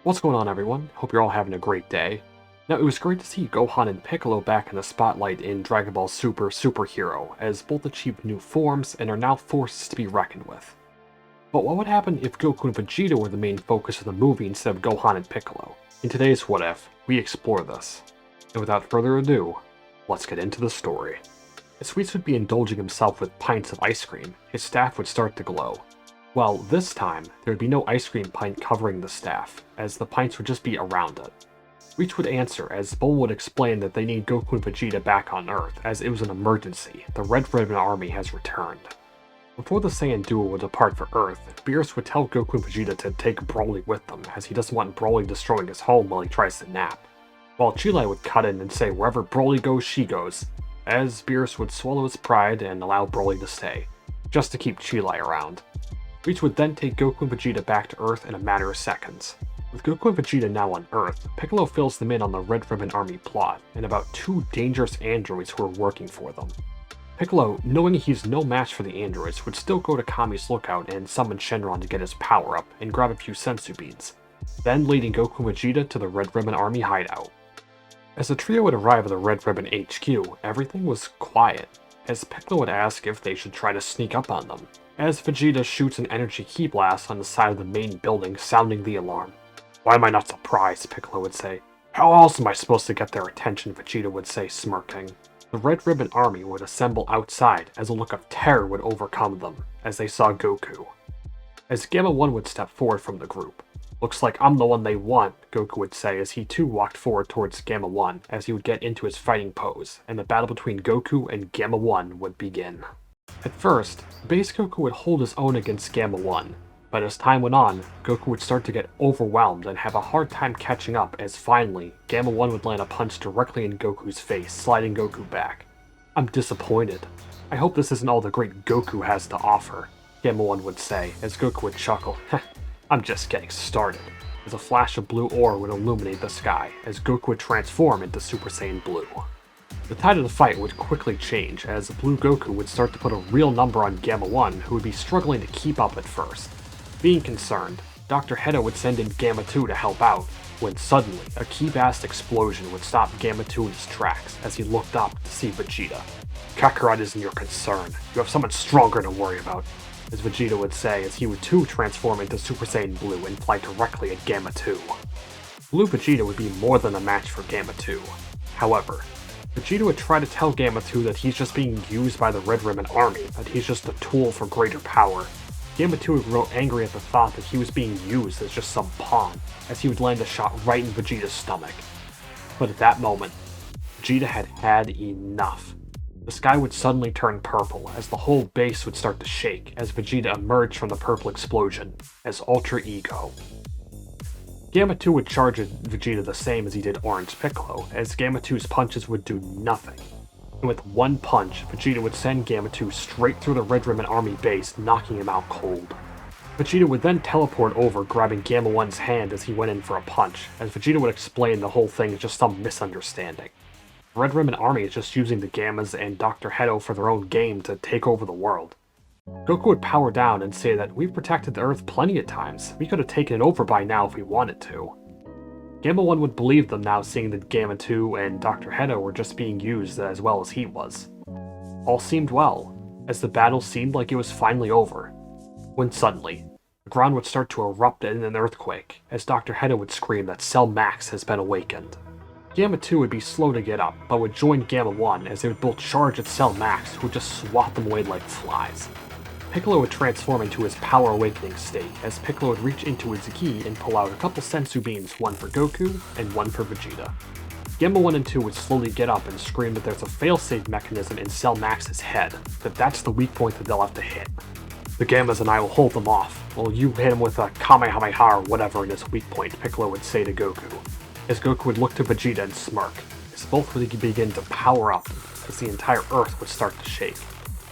What's going on, everyone? Hope you're all having a great day. Now, it was great to see Gohan and Piccolo back in the spotlight in Dragon Ball Super Superhero, as both achieved new forms and are now forces to be reckoned with. But what would happen if Goku and Vegeta were the main focus of the movie instead of Gohan and Piccolo? In today's What If, we explore this. And without further ado, let's get into the story. As Whis would be indulging himself with pints of ice cream, his staff would start to glow. Well, this time, there would be no ice cream pint covering the staff, as the pints would just be around it. Whis would answer, as Bull would explain that they need Goku and Vegeta back on Earth, as it was an emergency. The Red Ribbon Army has returned. Before the Saiyan duo would depart for Earth, Beerus would tell Goku and Vegeta to take Broly with them, as he doesn't want Broly destroying his home while he tries to nap. While Chile would cut in and say wherever Broly goes, she goes, as Beerus would swallow his pride and allow Broly to stay, just to keep Chile around. Whis would then take Goku and Vegeta back to Earth in a matter of seconds. With Goku and Vegeta now on Earth, Piccolo fills them in on the Red Ribbon Army plot, and about two dangerous androids who are working for them. Piccolo, knowing he's no match for the androids, would still go to Kami's lookout and summon Shenron to get his power up and grab a few sensu beans, then leading Goku and Vegeta to the Red Ribbon Army hideout. As the trio would arrive at the Red Ribbon HQ, everything was quiet, as Piccolo would ask if they should try to sneak up on them, as Vegeta shoots an energy ki blast on the side of the main building, sounding the alarm. "Why am I not surprised?" Piccolo would say. "How else am I supposed to get their attention?" Vegeta would say, smirking. The Red Ribbon Army would assemble outside, as a look of terror would overcome them, as they saw Goku. As Gamma 1 would step forward from the group. "Looks like I'm the one they want," Goku would say as he too walked forward towards Gamma 1, as he would get into his fighting pose, and the battle between Goku and Gamma 1 would begin. At first, Base Goku would hold his own against Gamma 1, but as time went on, Goku would start to get overwhelmed and have a hard time catching up, as finally, Gamma 1 would land a punch directly in Goku's face, sliding Goku back. "I'm disappointed. I hope this isn't all the great Goku has to offer," Gamma 1 would say, as Goku would chuckle. "I'm just getting started," as a flash of blue ore would illuminate the sky, as Goku would transform into Super Saiyan Blue. The tide of the fight would quickly change, as Blue Goku would start to put a real number on Gamma 1, who would be struggling to keep up at first. Being concerned, Dr. Hedo would send in Gamma 2 to help out, when suddenly, a ki-blast explosion would stop Gamma 2 in his tracks, as he looked up to see Vegeta. "Kakarot isn't your concern. You have someone stronger to worry about," as Vegeta would say, as he would too transform into Super Saiyan Blue and fly directly at Gamma 2. Blue Vegeta would be more than a match for Gamma 2. However, Vegeta would try to tell Gamma 2 that he's just being used by the Red Ribbon Army, that he's just a tool for greater power. Gamma 2 would grow angry at the thought that he was being used as just some pawn, as he would land a shot right in Vegeta's stomach. But at that moment, Vegeta had had enough. The sky would suddenly turn purple, as the whole base would start to shake, as Vegeta emerged from the purple explosion, as Ultra Ego. Gamma 2 would charge at Vegeta the same as he did Orange Piccolo, as Gamma 2's punches would do nothing. And with one punch, Vegeta would send Gamma 2 straight through the Red Ribbon Army base, knocking him out cold. Vegeta would then teleport over, grabbing Gamma 1's hand as he went in for a punch, as Vegeta would explain the whole thing is just some misunderstanding. The Red Ribbon Army is just using the Gammas and Dr. Hedo for their own game to take over the world. Goku would power down and say that we've protected the Earth plenty of times, we could have taken it over by now if we wanted to. Gamma 1 would believe them now, seeing that Gamma 2 and Dr. Hedo were just being used as well as he was. All seemed well, as the battle seemed like it was finally over, when suddenly, the ground would start to erupt in an earthquake, as Dr. Hedo would scream that Cell Max has been awakened. Gamma 2 would be slow to get up, but would join Gamma 1 as they would both charge at Cell Max, who would just swat them away like flies. Piccolo would transform into his power awakening state, as Piccolo would reach into his ki and pull out a couple sensu beans, one for Goku and one for Vegeta. Gamma 1 and 2 would slowly get up and scream that there's a failsafe mechanism in Cell Max's head, that that's the weak point that they'll have to hit. "The Gammas and I will hold them off, while you hit him with a Kamehameha or whatever in his weak point," Piccolo would say to Goku, as Goku would look to Vegeta and smirk, as both would begin to power up, as the entire Earth would start to shake,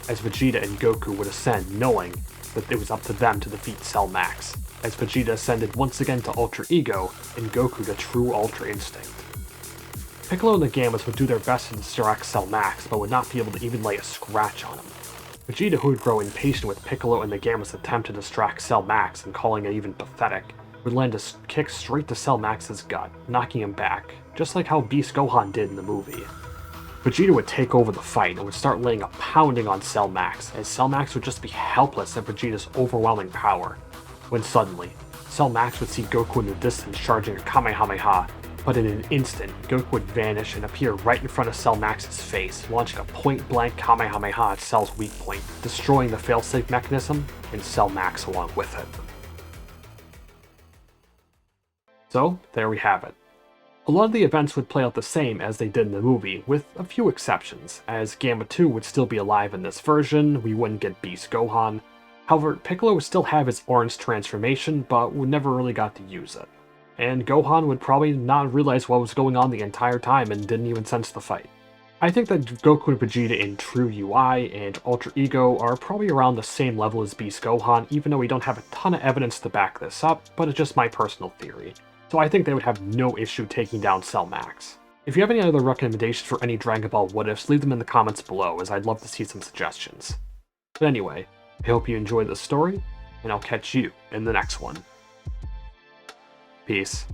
as Vegeta and Goku would ascend, knowing that it was up to them to defeat Cell Max, as Vegeta ascended once again to Ultra Ego, and Goku to True Ultra Instinct. Piccolo and the Gammas would do their best to distract Cell Max, but would not be able to even lay a scratch on him. Vegeta, who would grow impatient with Piccolo and the Gammas' attempt to distract Cell Max and calling it even pathetic, would land a kick straight to Cell Max's gut, knocking him back, just like how Beast Gohan did in the movie. Vegeta would take over the fight and would start laying a pounding on Cell Max, as Cell Max would just be helpless at Vegeta's overwhelming power. When suddenly, Cell Max would see Goku in the distance charging a Kamehameha, but in an instant, Goku would vanish and appear right in front of Cell Max's face, launching a point-blank Kamehameha at Cell's weak point, destroying the failsafe mechanism, and Cell Max along with it. So, there we have it. A lot of the events would play out the same as they did in the movie, with a few exceptions, as Gamma 2 would still be alive in this version, we wouldn't get Beast Gohan. However, Piccolo would still have his orange transformation, but we never really got to use it. And Gohan would probably not realize what was going on the entire time and didn't even sense the fight. I think that Goku and Vegeta in True UI and Ultra Ego are probably around the same level as Beast Gohan, even though we don't have a ton of evidence to back this up, but it's just my personal theory. So I think they would have no issue taking down Cell Max. If you have any other recommendations for any Dragon Ball what-ifs, leave them in the comments below, as I'd love to see some suggestions. But anyway, I hope you enjoyed this story, and I'll catch you in the next one. Peace.